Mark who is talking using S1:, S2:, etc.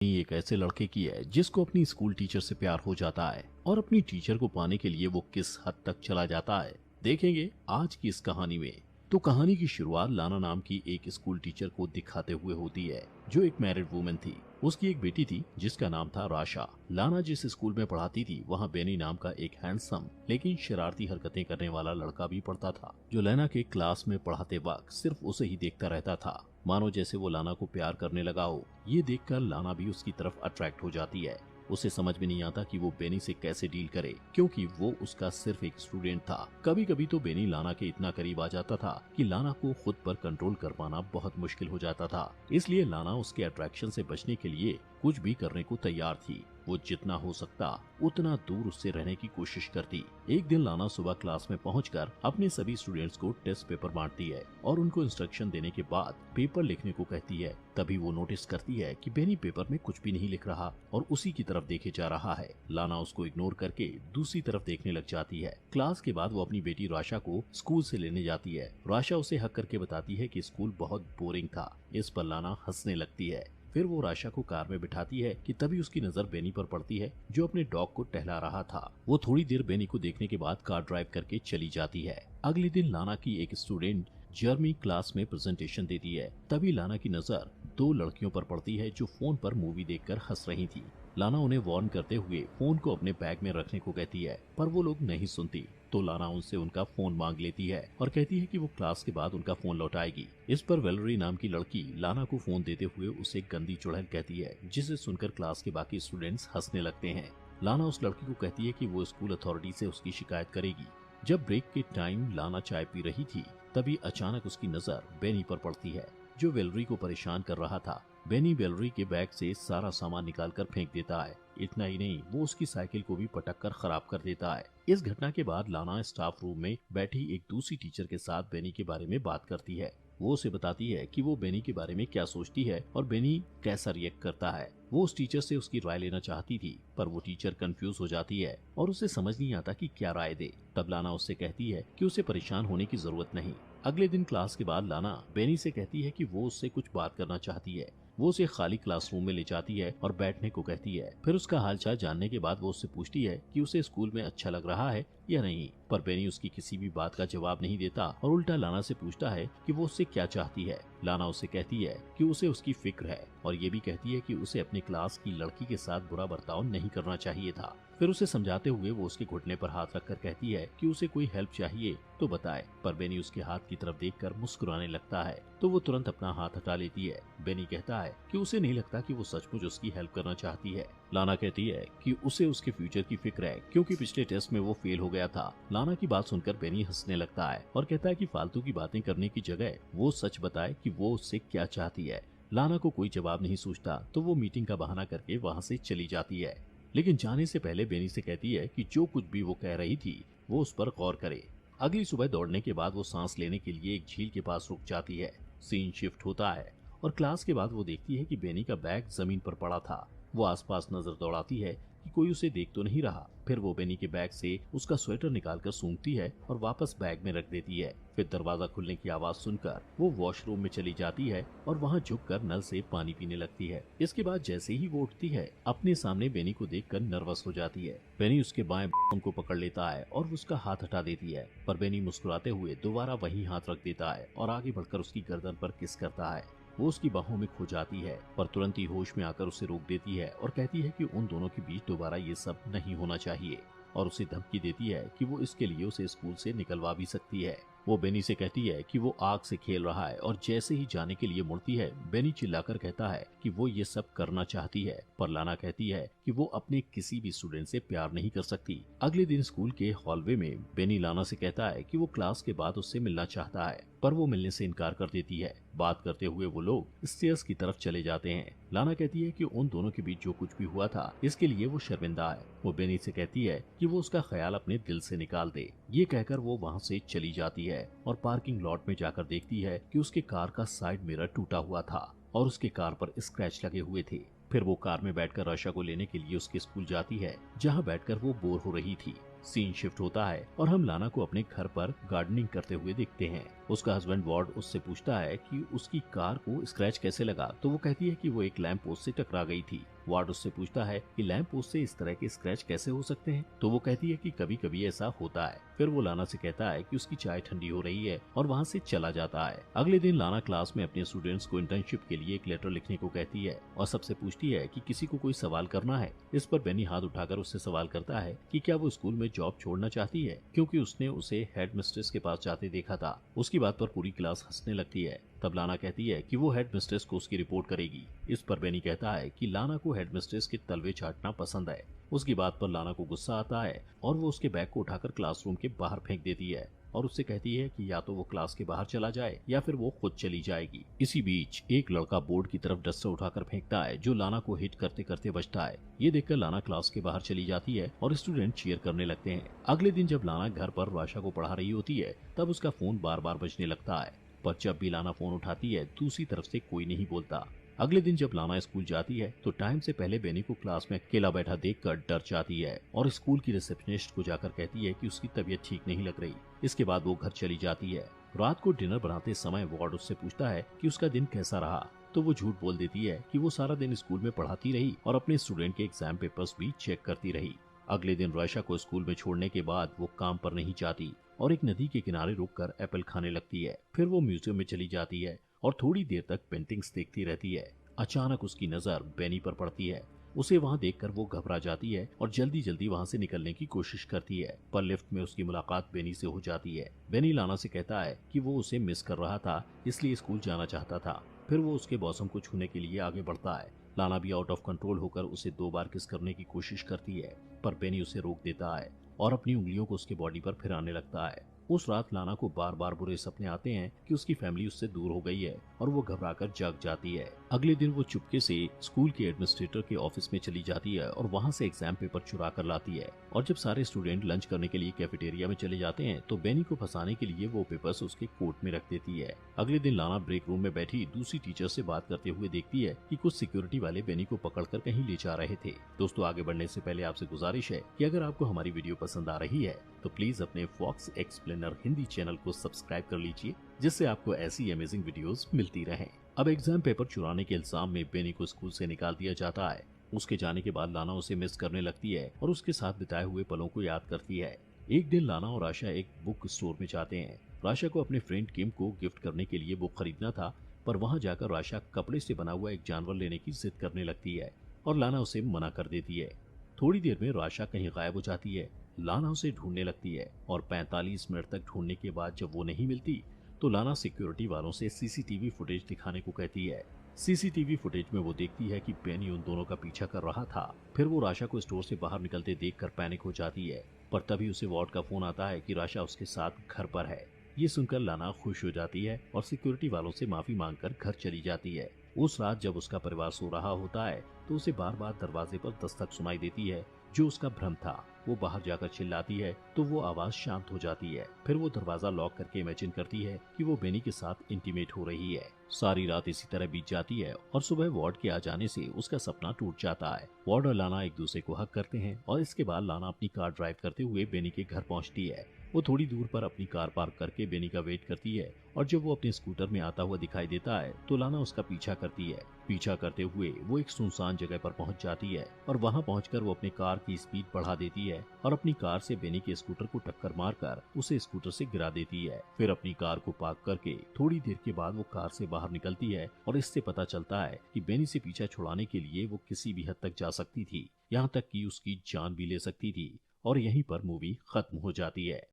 S1: एक ऐसे लड़के की है जिसको अपनी स्कूल टीचर से प्यार हो जाता है और अपनी टीचर को पाने के लिए वो किस हद तक चला जाता है, देखेंगे आज की इस कहानी में। तो कहानी की शुरुआत लाना नाम की एक स्कूल टीचर को दिखाते हुए होती है, जो एक मैरिड वुमेन थी। उसकी एक बेटी थी जिसका नाम था राशा। लाना जिस स्कूल में पढ़ाती थी वहाँ बेनी नाम का एक हैंडसम लेकिन शरारती हरकतें करने वाला लड़का भी पढ़ता था, जो लाना के क्लास में पढ़ाते वक्त सिर्फ उसे ही देखता रहता था, मानो जैसे वो लाना को प्यार करने लगा हो। ये देखकर लाना भी उसकी तरफ अट्रैक्ट हो जाती है। उसे समझ में नहीं आता कि वो बेनी से कैसे डील करे, क्योंकि वो उसका सिर्फ एक स्टूडेंट था। कभी कभी तो बेनी लाना के इतना करीब आ जाता था कि लाना को खुद पर कंट्रोल कर पाना बहुत मुश्किल हो जाता था। इसलिए लाना उसके अट्रैक्शन से बचने के लिए कुछ भी करने को तैयार थी। वो जितना हो सकता उतना दूर उससे रहने की कोशिश करती। एक दिन लाना सुबह क्लास में पहुंचकर अपने सभी स्टूडेंट्स को टेस्ट पेपर बांटती है और उनको इंस्ट्रक्शन देने के बाद पेपर लिखने को कहती है। तभी वो नोटिस करती है कि बेनी पेपर में कुछ भी नहीं लिख रहा और उसी की तरफ देखे जा रहा है। लाना उसको इग्नोर करके दूसरी तरफ देखने लग जाती है। क्लास के बाद वो अपनी बेटी राशा को स्कूल से लेने जाती है। राशा उसे हक करके बताती है कि स्कूल बहुत बोरिंग था। इस पर लाना हंसने लगती है। फिर वो राशा को कार में बिठाती है कि तभी उसकी नजर बेनी पर पड़ती है, जो अपने डॉग को टहला रहा था। वो थोड़ी देर बेनी को देखने के बाद कार ड्राइव करके चली जाती है। अगले दिन लाना की एक स्टूडेंट जर्मी क्लास में प्रेजेंटेशन देती है। तभी लाना की नजर दो लड़कियों पर पड़ती है जो फोन पर मूवी देखकर हंस रही थी। लाना उन्हें वार्न करते हुए फोन को अपने बैग में रखने को कहती है, पर वो लोग नहीं सुनती। तो लाना उनसे उनका फोन मांग लेती है और कहती है कि वो क्लास के बाद उनका फोन लौटाएगी। इस पर वेलरी नाम की लड़की लाना को फोन देते हुए उसे गंदी चुड़ैल कहती है, जिसे सुनकर क्लास के बाकी स्टूडेंट्स हंसने लगते हैं। लाना उस लड़की को कहती है कि वो स्कूल अथॉरिटी से उसकी शिकायत करेगी। जब ब्रेक के टाइम लाना चाय पी रही थी, तभी अचानक उसकी नजर बेनी पर पड़ती है, जो वेलरी को परेशान कर रहा था। बेनी वेलरी के बैग से सारा सामान निकालकर फेंक देता है। इतना ही नहीं, वो उसकी साइकिल को भी पटक कर खराब कर देता है। इस घटना के बाद लाना स्टाफ रूम में बैठी एक दूसरी टीचर के साथ बेनी के बारे में बात करती है। वो उसे बताती है कि वो बेनी के बारे में क्या सोचती है और बेनी कैसा रिएक्ट करता है। वो उस टीचर से उसकी राय लेना चाहती थी, पर वो टीचर कंफ्यूज हो जाती है और उसे समझ नहीं आता कि क्या राय दे। तब लाना उससे कहती है कि उसे परेशान होने की जरूरत नहीं। अगले दिन क्लास के बाद लाना बेनी से कहती है कि वो उससे कुछ बात करना चाहती है। वो उसे खाली क्लासरूम में ले जाती है और बैठने को कहती है। फिर उसका हालचाल जानने के बाद वो उससे पूछती है कि उसे स्कूल में अच्छा लग रहा है या नहीं, पर बेनी उसकी किसी भी बात का जवाब नहीं देता और उल्टा लाना से पूछता है कि वो उससे क्या चाहती है। लाना उससे कहती है कि उसे उसकी फिक्र है और ये भी कहती है कि उसे अपने क्लास की लड़की के साथ बुरा बर्ताव नहीं करना चाहिए था। फिर उसे समझाते हुए वो उसके घुटने पर हाथ रखकर कहती है कि उसे कोई हेल्प चाहिए तो बताए, पर बेनी उसके हाथ की तरफ देखकर मुस्कुराने लगता है, तो वो तुरंत अपना हाथ हटा लेती है। बेनी कहता है कि उसे नहीं लगता कि वो सचमुच उसकी हेल्प करना चाहती है। लाना कहती है कि उसे उसके फ्यूचर की फिक्र है, क्योंकि पिछले टेस्ट में वो फेल हो गया था। लाना की बात सुनकर बेनी हंसने लगता है और कहता है कि फालतू की बातें करने की जगह वो सच बताए कि वो उससे क्या चाहती है। लाना को कोई जवाब नहीं सूझता, तो वो मीटिंग का बहाना करके वहाँ से चली जाती है। लेकिन जाने से पहले बेनी से कहती है कि जो कुछ भी वो कह रही थी वो उस पर गौर करे। अगली सुबह दौड़ने के बाद वो सांस लेने के लिए एक झील के पास रुक जाती है। सीन शिफ्ट होता है और क्लास के बाद वो देखती है कि बेनी का बैग जमीन पर पड़ा था। वो आसपास नजर दौड़ाती है कि कोई उसे देख तो नहीं रहा। फिर वो बेनी के बैग से उसका स्वेटर निकालकर सूंघती है और वापस बैग में रख देती है। फिर दरवाजा खुलने की आवाज सुनकर वो वॉशरूम में चली जाती है और वहाँ झुककर नल से पानी पीने लगती है। इसके बाद जैसे ही वो उठती है, अपने सामने बेनी को देखकर नर्वस हो जाती है। बेनी उसके बाएं को पकड़ लेता है और उसका हाथ हटा देती है, पर बेनी मुस्कुराते हुए दोबारा वही हाथ रख देता है और आगे बढ़कर उसकी गर्दन पर किस करता है। वो उसकी बाहों में खो जाती है, पर तुरंत ही होश में आकर उसे रोक देती है और कहती है कि उन दोनों के बीच दोबारा ये सब नहीं होना चाहिए, और उसे धमकी देती है कि वो इसके लिए उसे स्कूल से निकलवा भी सकती है। वो बेनी से कहती है कि वो आग से खेल रहा है और जैसे ही जाने के लिए मुड़ती है, बेनी चिल्लाकर कहता है कि वो ये सब करना चाहती है, पर लाना कहती है कि वो अपने किसी भी स्टूडेंट से प्यार नहीं कर सकती। अगले दिन स्कूल के हॉलवे में बेनी लाना से कहता है कि वो क्लास के बाद उससे मिलना चाहता है, पर वो मिलने से इनकार कर देती है। बात करते हुए वो लोग स्टेयर्स की तरफ चले जाते हैं। लाना कहती है कि उन दोनों के बीच जो कुछ भी हुआ था इसके लिए वो शर्मिंदा है। वो बेनी से कहती है कि वो उसका ख्याल अपने दिल से निकाल दे। ये कहकर वो वहाँ से चली जाती है और पार्किंग लॉट में जाकर देखती है कि उसके कार का साइड मिरर टूटा हुआ था और उसके कार पर स्क्रैच लगे हुए थे। फिर वो कार में बैठकर आशा को लेने के लिए उसके स्कूल जाती है, जहाँ बैठकर वो बोर हो रही थी। सीन शिफ्ट होता है और हम लाना को अपने घर पर गार्डनिंग करते हुए देखते हैं। उसका हस्बैंड वार्ड उससे पूछता है कि उसकी कार को स्क्रैच कैसे लगा, तो वो कहती है कि वो एक लैंप पोस्ट से टकरा गई थी। वार्ड उससे पूछता है कि लैंप पोस्ट से इस तरह के स्क्रैच कैसे हो सकते हैं, तो वो कहती है कि कभी कभी ऐसा होता है। फिर वो लाना से कहता है कि उसकी चाय ठंडी हो रही है और वहाँ से चला जाता है। अगले दिन लाना क्लास में अपने स्टूडेंट्स को इंटर्नशिप के लिए एक लेटर लिखने को कहती है और सबसे पूछती है कि किसी को कोई सवाल करना है। इस पर बेनी हाथ उठाकर उससे सवाल करता है कि क्या वो स्कूल में जॉब छोड़ना चाहती है, क्योंकि उसने उसे हेड मिस्ट्रेस के पास जाते देखा था। उसकी बात पर पूरी क्लास हंसने लगती है। तब लाना कहती है कि वो हेड मिस्ट्रेस को उसकी रिपोर्ट करेगी। इस पर बेनी कहता है कि लाना को हेड मिस्ट्रेस के तलवे चाटना पसंद है। उसकी बात पर लाना को गुस्सा आता है और वो उसके बैग को उठाकर क्लासरूम के बाहर फेंक देती है और उससे कहती है कि या तो वो क्लास के बाहर चला जाए या फिर वो खुद चली जाएगी। इसी बीच एक लड़का बोर्ड की तरफ डस्टर उठाकर फेंकता है जो लाना को हिट करते करते बचता है। ये देखकर लाना क्लास के बाहर चली जाती है और स्टूडेंट चीयर करने लगते हैं। अगले दिन जब लाना घर पर राशा को पढ़ा रही होती है तब उसका फोन बार बार बजने लगता है, पर जब भी लाना फोन उठाती है दूसरी तरफ से कोई नहीं बोलता। अगले दिन जब लाना स्कूल जाती है तो टाइम से पहले बेनी को क्लास में अकेला बैठा देखकर डर जाती है और स्कूल की रिसेप्शनिस्ट को जाकर कहती है कि उसकी तबीयत ठीक नहीं लग रही। इसके बाद वो घर चली जाती है। रात को डिनर बनाते समय वार्ड उससे पूछता है कि उसका दिन कैसा रहा, तो वो झूठ बोल देती है कि वो सारा दिन स्कूल में पढ़ाती रही और अपने स्टूडेंट के एग्जाम पेपर्स भी चेक करती रही। अगले दिन राशा को स्कूल में छोड़ने के बाद वो काम पर नहीं जाती और एक नदी के किनारे रुककर एप्पल खाने लगती है। फिर वो म्यूजियम में चली जाती है और थोड़ी देर तक पेंटिंग्स देखती रहती है। अचानक उसकी नजर बेनी पर पड़ती है। उसे वहाँ देखकर वो घबरा जाती है और जल्दी जल्दी वहाँ से निकलने की कोशिश करती है, पर लिफ्ट में उसकी मुलाकात बेनी से हो जाती है। बेनी लाना से कहता है कि वो उसे मिस कर रहा था, इसलिए स्कूल जाना चाहता था। फिर वो उसके बॉसम को छूने के लिए आगे बढ़ता है। लाना भी आउट ऑफ कंट्रोल होकर उसे 2 बार किस करने की कोशिश करती है, पर बेनी उसे रोक देता है और अपनी उंगलियों को उसके बॉडी पर फिराने लगता है। उस रात लाना को बार बार बुरे सपने आते हैं कि उसकी फैमिली उससे दूर हो गई है और वो घबराकर जाग जाती है। अगले दिन वो चुपके से स्कूल के एडमिनिस्ट्रेटर के ऑफिस में चली जाती है और वहाँ से एग्जाम पेपर चुरा कर लाती है। और जब सारे स्टूडेंट लंच करने के लिए कैफेटेरिया में चले जाते हैं तो बेनी को फंसाने के लिए वो पेपर्स उसके कोट में रख देती है। अगले दिन लाना ब्रेक रूम में बैठी दूसरी टीचर से बात करते हुए देखती है कि कुछ सिक्योरिटी वाले बेनी को पकड़कर कहीं ले जा रहे थे। दोस्तों, आगे बढ़ने से पहले आपसे गुजारिश है कि अगर आपको हमारी वीडियो पसंद आ रही है तो प्लीज अपने फॉक्स एक्सप्लेनर हिंदी चैनल को सब्सक्राइब कर लीजिए, जिससे आपको ऐसी अमेजिंग वीडियोस मिलती रहें। अब एग्जाम पेपर चुराने के इल्जाम में बेनी को स्कूल से निकाल दिया जाता है। उसके जाने के बाद लाना उसे मिस करने लगती है और उसके साथ बिताए हुए पलों को याद करती है। एक दिन लाना और आशा एक बुक स्टोर में जाते हैं। राशा को अपने फ्रेंड किम को गिफ्ट करने के लिए बुक खरीदना था, पर वहाँ जाकर राशा कपड़े से बना हुआ एक जानवर लेने की जिद करने लगती है और लाना उसे मना कर देती है। थोड़ी देर में राशा कहीं गायब हो जाती है। लाना उसे ढूंढने लगती है और 45 मिनट तक ढूंढने के बाद जब वो नहीं मिलती तो लाना सिक्योरिटी वालों से सीसीटीवी फुटेज दिखाने को कहती है। सीसीटीवी फुटेज में वो देखती है कि बेनी उन दोनों का पीछा कर रहा था। फिर वो राशा को स्टोर से बाहर निकलते देखकर पैनिक हो जाती है, पर तभी उसे वार्ड का फोन आता है कि राशा उसके साथ घर पर है। ये सुनकर लाना खुश हो जाती है और सिक्योरिटी वालों से माफी मांगकर घर चली जाती है। उस रात जब उसका परिवार सो रहा होता है तो उसे बार बार दरवाजे पर दस्तक सुनाई देती है, जो उसका भ्रम था। वो बाहर जाकर चिल्लाती है तो वो आवाज शांत हो जाती है। फिर वो दरवाजा लॉक करके इमेजिन करती है कि वो बेनी के साथ इंटीमेट हो रही है। सारी रात इसी तरह बीत जाती है और सुबह वार्ड के आ जाने से उसका सपना टूट जाता है। वार्ड और लाना एक दूसरे को हग करते हैं और इसके बाद लाना अपनी कार ड्राइव करते हुए बेनी के घर पहुंचती है। वो थोड़ी दूर पर अपनी कार पार्क करके बेनी का वेट करती है और जब वो अपने स्कूटर में आता हुआ दिखाई देता है तो लाना उसका पीछा करती है। पीछा करते हुए वो एक सुनसान जगह पर पहुंच जाती है और वहां पहुंचकर वो अपनी कार की स्पीड बढ़ा देती है और अपनी कार से बेनी के स्कूटर को टक्कर मारकर उसे स्कूटर से गिरा देती है। फिर अपनी कार को पार्क करके थोड़ी देर के बाद वो कार से बाहर निकलती है और इससे पता चलता है कि बेनी से पीछा छुड़ाने के लिए वो किसी भी हद तक जा सकती थी, यहाँ तक कि उसकी जान भी ले सकती थी। और यहीं पर मूवी खत्म हो जाती है।